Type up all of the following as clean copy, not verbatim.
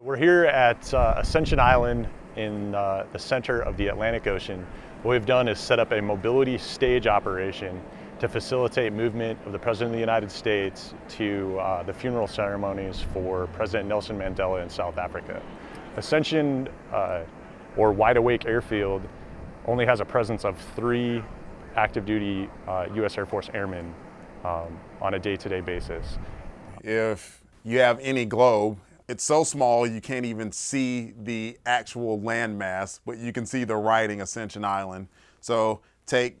We're here at Ascension Island in the center of the Atlantic Ocean. What we've done is set up a mobility stage operation to facilitate movement of the President of the United States to the funeral ceremonies for President Nelson Mandela in South Africa. Ascension, or Wide Awake Airfield, only has a presence of 3 active duty U.S. Air Force Airmen on a day-to-day basis. If you have any globe, it's so small you can't even see the actual landmass, but you can see the writing Ascension Island. So take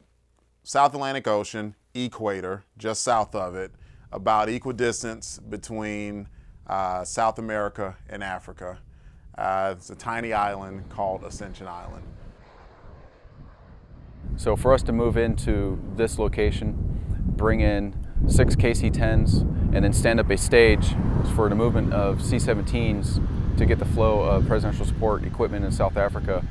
South Atlantic Ocean, equator, just south of it, about equidistance between South America and Africa. It's a tiny island called Ascension Island. So for us to move into this location, bring in 6 KC-10s, and then stand up a stage for the movement of C-17s to get the flow of presidential support equipment in South Africa,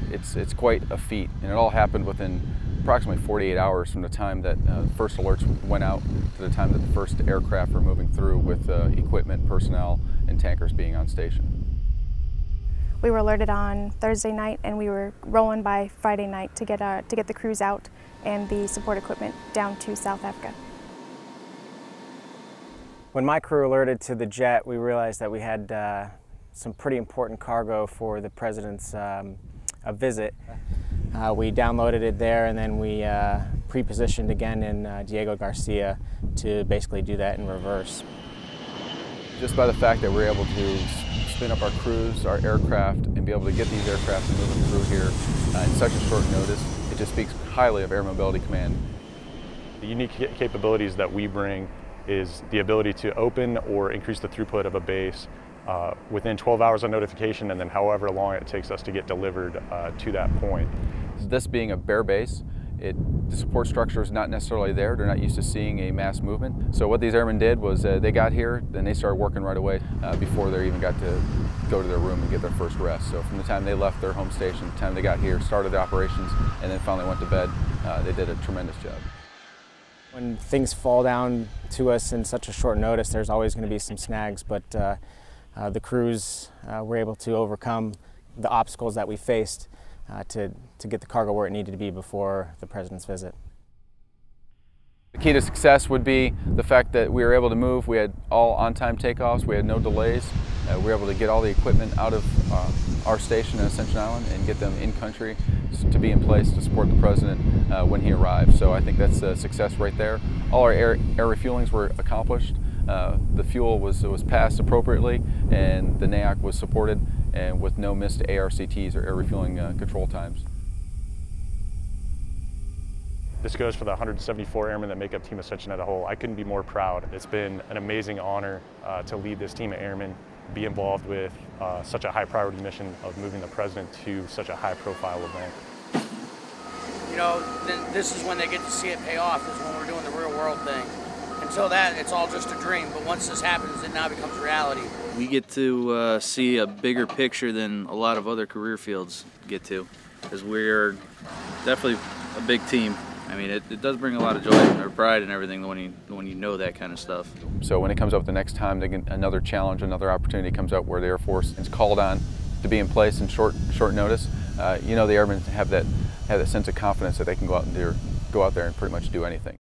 it's quite a feat. And it all happened within approximately 48 hours from the time that first alerts went out to the time that the first aircraft were moving through with equipment, personnel, and tankers being on station. We were alerted on Thursday night, and we were rolling by Friday night to get the crews out and the support equipment down to South Africa. When my crew alerted to the jet, we realized that we had some pretty important cargo for the President's visit. We downloaded it there, and then we pre-positioned again in Diego Garcia to basically do that in reverse. Just by the fact that we're able to spin up our crews, our aircraft, and be able to get these aircraft moving through here in such a short notice, it just speaks highly of Air Mobility Command. The unique capabilities that we bring is the ability to open or increase the throughput of a base within 12 hours of notification, and then however long it takes us to get delivered to that point. This being a bare base, the support structure is not necessarily there. They're not used to seeing a mass movement. So what these airmen did was they got here, then they started working right away before they even got to go to their room and get their first rest. So from the time they left their home station, the time they got here, started the operations, and then finally went to bed, they did a tremendous job. When things fall down to us in such a short notice, there's always going to be some snags, but the crews were able to overcome the obstacles that we faced to get the cargo where it needed to be before the President's visit. The key to success would be the fact that we were able to move. We had all on-time takeoffs, we had no delays. We were able to get all the equipment out of our station at Ascension Island and get them in country to be in place to support the President when he arrived. So I think that's a success right there. All our air refuelings were accomplished. The fuel was passed appropriately, and the NAOC was supported, and with no missed ARCTs or air refueling control times. This goes for the 174 airmen that make up Team Ascension as a whole. I couldn't be more proud. It's been an amazing honor to lead this team of airmen, be involved with such a high priority mission of moving the President to such a high profile event. You know, then this is when they get to see it pay off, is when we're doing the real world thing. Until that, it's all just a dream, but once this happens, it now becomes reality. We get to see a bigger picture than a lot of other career fields get to, because we're definitely a big team. I mean, it does bring a lot of joy or pride and everything when you know that kind of stuff. So when it comes up the next time, another challenge, another opportunity comes up where the Air Force is called on to be in place in short notice, you know the airmen have that sense of confidence that they can go out there and pretty much do anything.